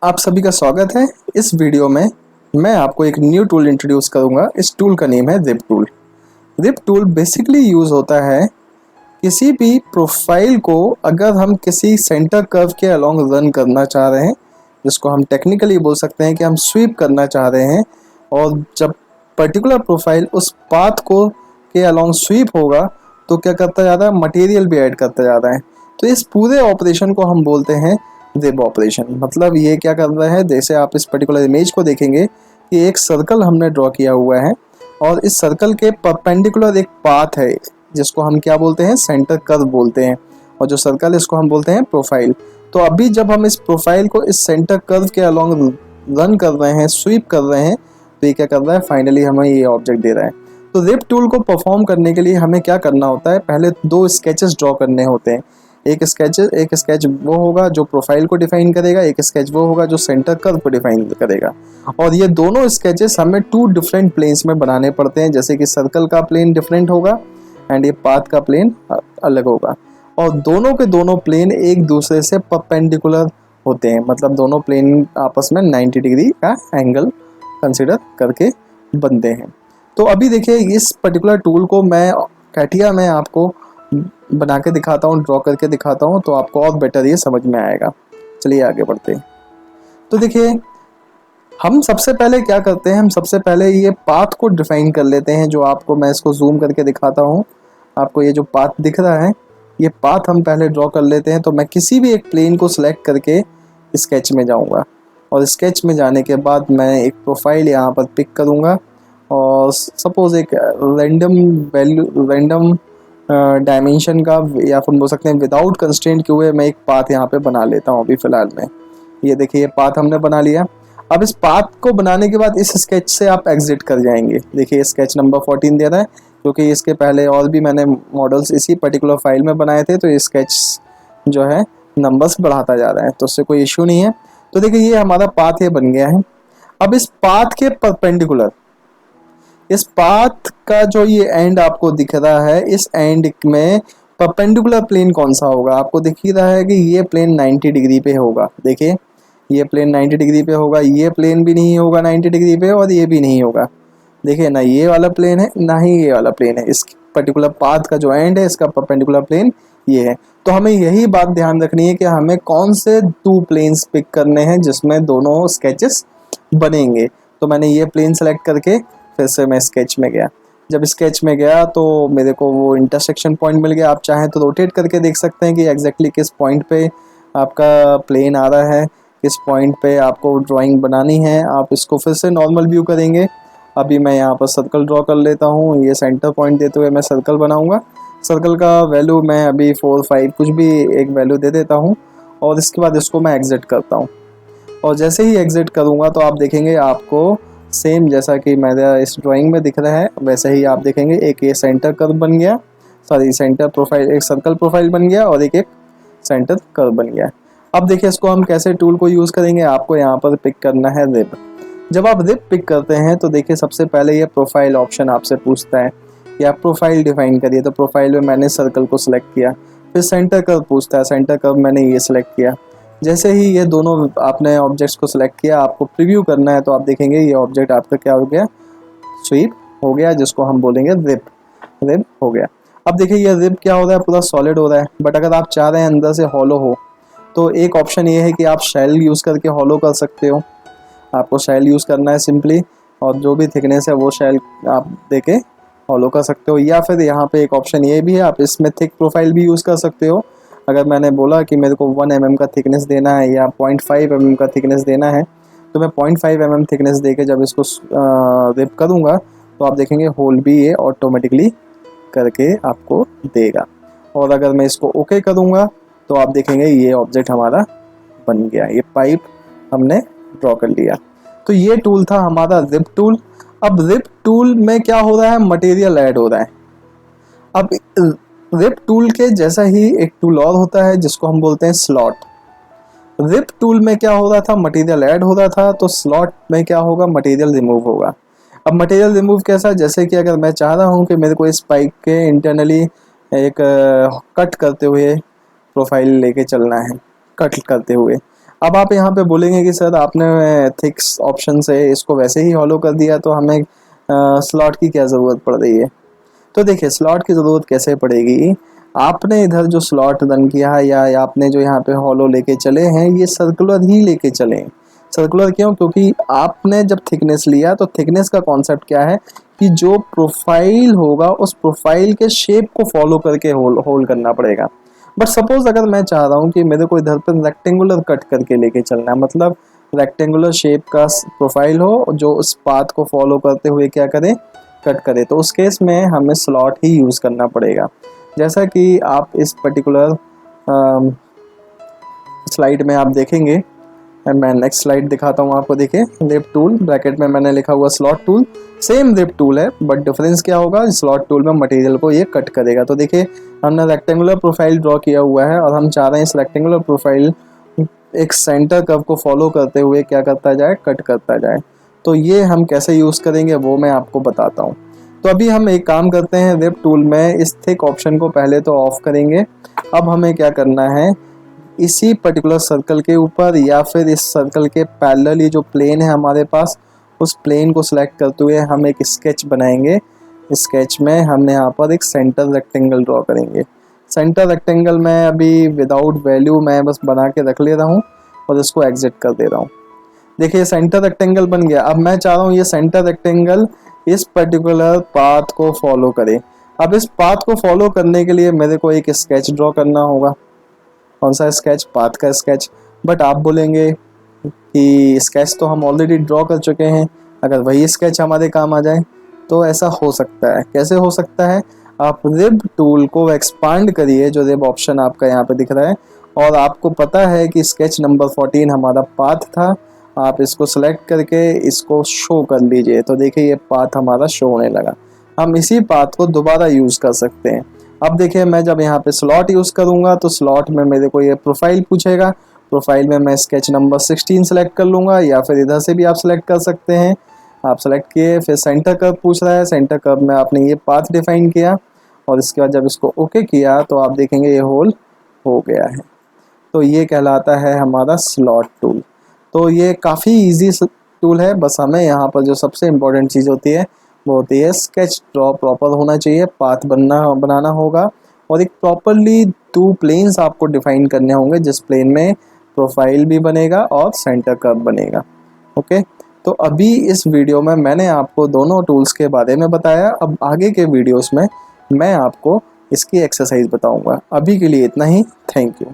आप सभी का स्वागत है। इस वीडियो में मैं आपको एक न्यू टूल इंट्रोड्यूस करूंगा। इस टूल का नेम है rip tool. Rip tool basically use होता है किसी भी प्रोफाइल को अगर हम किसी सेंटर कर्व के अलोंग रन करना चाह रहे हैं, जिसको हम टेक्निकली बोल सकते हैं कि हम स्वीप करना चाह रहे हैं, और जब पर्टिकुलर प्रोफाइल उस पाथ को के अलोंग स्वीप होगा तो क्या करता जा रहा है, मटेरियल भी ऐड करता जा रहा है। तो इस पूरे ऑपरेशन को हम बोलते हैं रिप ऑपरेशन। मतलब ये क्या कर रहा है, जैसे आप इस पर्टिकुलर इमेज को देखेंगे कि एक सर्कल हमने ड्रॉ किया हुआ है और इस सर्कल के परपेंडिकुलर एक पाथ है जिसको हम क्या बोलते हैं, सेंटर कर्व बोलते हैं, और जो सर्कल है इसको हम बोलते हैं प्रोफाइल। तो अभी जब हम इस प्रोफाइल को इस सेंटर कर्व के अलोंग रन कर रहे हैं, स्वीप कर रहे हैं, तो ये क्या कर रहा है, फाइनली हमें ये ऑब्जेक्ट दे रहा है। तो रिप टूल को परफॉर्म करने के लिए हमें क्या करना होता है, पहले दो स्केचेस ड्रॉ करने होते हैं। एक स्केच वो होगा जो प्रोफाइल को डिफाइन करेगा, एक स्केच वो होगा जो सेंटर कर्व को डिफाइन करेगा। और ये दोनों स्केचेस हमें टू डिफरेंट प्लेन्स में बनाने पड़ते हैं, जैसे कि सर्कल का प्लेन डिफरेंट होगा एंड ये पाथ का प्लेन अलग होगा, और दोनों के दोनों प्लेन एक दूसरे से परपेंडिकुलर होते हैं। मतलब दोनों प्लेन आपस में 90 डिग्री का एंगल कंसिडर करके बनते हैं। तो अभी देखिए इस पर्टिकुलर टूल को मैं कैटिया में आपको बना के दिखाता हूँ, ड्रॉ करके दिखाता हूँ, तो आपको और बेटर ये समझ में आएगा। चलिए आगे बढ़ते हैं। तो देखिए हम सबसे पहले क्या करते हैं, हम सबसे पहले ये पाथ को डिफाइन कर लेते हैं। जो आपको मैं इसको जूम करके दिखाता हूँ, आपको ये जो पाथ दिख रहा है, ये पाथ हम पहले ड्रॉ कर लेते हैं। तो मैं किसी भी एक प्लेन को सिलेक्ट करके स्केच में जाऊँगा, और स्केच में जाने के बाद मैं एक प्रोफाइल यहाँ पर पिक करूँगा, और सपोज़ एक रैंडम डायमेंशन का, या फिर बोल सकते हैं विदाउट कंस्ट्रेंट के हुए मैं एक पाथ यहाँ पे बना लेता हूँ अभी फ़िलहाल में। ये देखिए ये पाथ हमने बना लिया। अब इस पाथ को बनाने के बाद इस स्केच से आप एग्जिट कर जाएंगे। देखिए स्केच नंबर 14 दे रहा है, क्योंकि इसके पहले और भी मैंने मॉडल्स इसी पर्टिकुलर फाइल में बनाए थे, तो ये स्केच जो है नंबर्स बढ़ाता जा रहा है, तो उससे कोई इशू नहीं है। तो देखिए ये हमारा पाथ ये बन गया है। अब इस पाथ के परपेंडिकुलर, इस पाथ का जो ये एंड आपको दिख रहा है, इस एंड में परपेंडिकुलर प्लेन कौन सा होगा, आपको दिख ही रहा है कि ये प्लेन 90 डिग्री पे होगा। देखिए ये प्लेन 90 डिग्री पे होगा, ये प्लेन भी नहीं होगा 90 डिग्री पे, और ये भी नहीं होगा। देखिए ना ये वाला प्लेन है ना ही ये वाला प्लेन है। इस पर्टिकुलर पाथ का जो एंड है इसका परपेंडिकुलर प्लेन ये है। तो हमें यही बात ध्यान रखनी है कि हमें कौन से टू प्लेन्स पिक करने हैं जिसमें दोनों स्केचेस बनेंगे। तो मैंने ये प्लेन सेलेक्ट करके फिर से मैं स्केच में गया। जब स्केच में गया तो मेरे को वो इंटरसेक्शन पॉइंट मिल गया। आप चाहें तो रोटेट करके देख सकते हैं कि एग्जैक्टली किस पॉइंट पे आपका प्लेन आ रहा है, किस पॉइंट पे आपको ड्राइंग बनानी है। आप इसको फिर से नॉर्मल व्यू करेंगे। अभी मैं यहाँ पर सर्कल ड्रॉ कर लेता हूँ। ये सेंटर पॉइंट देते हुए मैं सर्कल बनाऊँगा। सर्कल का वैल्यू मैं अभी 4, 5 कुछ भी एक वैल्यू दे देता हूँ, और इसके बाद इसको मैं एग्जिट करता हूँ। और जैसे ही एग्जिट करूँगा तो आप देखेंगे आपको सेम जैसा कि मेरा इस ड्राइंग में दिख रहा है वैसे ही आप देखेंगे एक ये सेंटर कर्व बन गया, सॉरी सेंटर प्रोफाइल, एक सर्कल प्रोफाइल बन गया, और एक सेंटर कर्व बन गया। अब देखिए इसको हम कैसे टूल को यूज़ करेंगे। आपको यहाँ पर पिक करना है रिप। जब आप रिप पिक करते हैं तो देखिए सबसे पहले ये प्रोफाइल ऑप्शन आपसे पूछता है कि आप प्रोफाइल डिफाइन करिए। तो प्रोफाइल में मैंने सर्कल को सिलेक्ट किया। फिर सेंटर कर्व पूछता है, सेंटर कर्व मैंने ये सिलेक्ट किया। जैसे ही ये दोनों आपने ऑब्जेक्ट्स को सिलेक्ट किया, आपको प्रीव्यू करना है, तो आप देखेंगे ये ऑब्जेक्ट आपका क्या हो गया, स्वीप हो गया, जिसको हम बोलेंगे रिप। रिप हो गया। अब देखिए ये रिप क्या हो रहा है, पूरा सॉलिड हो रहा है। बट अगर आप चाह रहे हैं अंदर से हॉलो हो, तो एक ऑप्शन ये है कि आप शेल यूज़ करके हॉलो कर सकते हो। आपको शेल यूज़ करना है सिंपली, और जो भी थिकनेस है वो शेल आप देके हॉलो कर सकते हो। या फिर यहाँ पे एक ऑप्शन ये भी है, आप इसमें थिक प्रोफाइल भी यूज़ कर सकते हो। अगर मैंने बोला कि मेरे को 1 mm का थिकनेस देना है या 0.5 mm का थिकनेस देना है, तो मैं 0.5 mm थिकनेस देके जब इसको रिप करूँगा तो आप देखेंगे होल भी ये ऑटोमेटिकली करके आपको देगा। और अगर मैं इसको ओके करूँगा तो आप देखेंगे ये ऑब्जेक्ट हमारा बन गया। ये पाइप हमने ड्रॉ कर लिया। तो ये टूल था हमारा रिप टूल। अब रिप टूल में क्या हो रहा है, मटेरियल ऐड हो रहा है। अब रिप टूल के जैसा ही एक टूल और होता है जिसको हम बोलते हैं स्लॉट। रिप टूल में क्या हो रहा था, मटेरियल ऐड हो रहा था, तो स्लॉट में क्या होगा, मटेरियल रिमूव होगा। अब मटेरियल रिमूव कैसा, जैसे कि अगर मैं चाह रहा हूँ कि मेरे को इस पाइप के इंटरनली एक कट करते हुए प्रोफाइल लेके चलना है, कट करते हुए, अब आप यहाँ पे बोलेंगे कि सर आपने थिक ऑप्शन से इसको वैसे ही हॉलो कर दिया, तो हमें स्लॉट की क्या ज़रूरत पड़ रही है। तो देखिए स्लॉट की ज़रूरत कैसे पड़ेगी, आपने इधर जो स्लॉट रन किया है या आपने जो यहाँ पे हॉलो लेके चले हैं, ये सर्कुलर ही लेके चले। सर्कुलर क्यों, क्योंकि आपने जब थिकनेस लिया तो थिकनेस का कॉन्सेप्ट क्या है कि जो प्रोफाइल होगा उस प्रोफाइल के शेप को फॉलो करके होल करना पड़ेगा। बट सपोज अगर मैं चाह रहा हूँ कि मेरे को इधर पर रेक्टेंगुलर कट करके लेके चलना है, मतलब रेक्टेंगुलर शेप का प्रोफाइल हो जो उस पाथ को फॉलो करते हुए क्या करे, कट करे, तो उस केस में हमें स्लॉट ही यूज़ करना पड़ेगा। जैसा कि आप इस पर्टिकुलर स्लाइड में आप देखेंगे, मैं नेक्स्ट स्लाइड दिखाता हूँ आपको। देखिए रिप टूल, ब्रैकेट में मैंने लिखा हुआ slot tool, same rip tool है बट डिफरेंस क्या होगा, स्लॉट टूल में मटेरियल को ये कट करेगा। तो देखिए हमने रेक्टेंगुलर प्रोफाइल ड्रॉ किया हुआ है और हम चाह रहे हैं इस रेक्टेंगुलर प्रोफाइल एक सेंटर कर्व को फॉलो करते हुए क्या करता जाए, कट करता जाए। तो ये हम कैसे यूज़ करेंगे वो मैं आपको बताता हूँ। तो अभी हम एक काम करते हैं, रिप टूल में इस थिक ऑप्शन को पहले तो ऑफ करेंगे। अब हमें क्या करना है, इसी पर्टिकुलर सर्कल के ऊपर या फिर इस सर्कल के पैरेलल ये जो प्लेन है हमारे पास, उस प्लेन को सिलेक्ट करते हुए हम एक स्केच बनाएंगे। स्केच में हमने यहाँ पर एक सेंटर रेक्टेंगल ड्रॉ करेंगे। सेंटर रेक्टेंगल में अभी विदाउट वैल्यू मैं बस बना के रख ले रहा हूँ और इसको एग्जिट कर दे रहा हूँ। देखिए सेंटर रेक्टेंगल बन गया। अब मैं चाह रहा हूँ ये सेंटर रेक्टेंगल इस पर्टिकुलर पाथ को फॉलो करे। अब इस पाथ को फॉलो करने के लिए मेरे को एक स्केच ड्रॉ करना होगा। कौन सा स्केच, पाथ का स्केच। बट आप बोलेंगे कि स्केच तो हम ऑलरेडी ड्रॉ कर चुके हैं, अगर वही स्केच हमारे काम आ जाए। तो ऐसा हो सकता है, कैसे हो सकता है, आप रिब टूल को एक्सपांड करिए, जो रिब ऑप्शन आपका यहाँ पे दिख रहा है, और आपको पता है कि स्केच नंबर 14 हमारा पाथ था, आप इसको सेलेक्ट करके इसको शो कर लीजिए। तो देखिए ये पाथ हमारा शो होने लगा। हम इसी पाथ को दोबारा यूज़ कर सकते हैं। अब देखिए मैं जब यहाँ पे स्लॉट यूज़ करूँगा तो स्लॉट में मेरे को ये प्रोफाइल पूछेगा। प्रोफाइल में मैं स्केच नंबर 16 सेलेक्ट कर लूँगा, या फिर इधर से भी आप सेलेक्ट कर सकते हैं। आप सेलेक्ट किए, फिर सेंटर कर्व पूछ रहा है, सेंटर कर्व में आपने ये पाथ डिफाइन किया और इसके बाद जब इसको ओके किया तो आप देखेंगे ये होल हो गया है। तो ये कहलाता है हमारा स्लॉट टूल। तो ये काफ़ी ईजी टूल है, बस हमें यहाँ पर जो सबसे इम्पोर्टेंट चीज़ होती है वो होती है स्केच ड्रॉ प्रॉपर होना चाहिए, पाथ बनाना होगा, और एक प्रॉपरली 2 प्लेन्स आपको डिफाइन करने होंगे, जिस प्लेन में प्रोफाइल भी बनेगा और सेंटर कर्व बनेगा। ओके, तो अभी इस वीडियो में मैंने आपको दोनों टूल्स के बारे में बताया। अब आगे के वीडियोस में मैं आपको इसकी एक्सरसाइज बताऊंगा। अभी के लिए इतना ही, थैंक यू।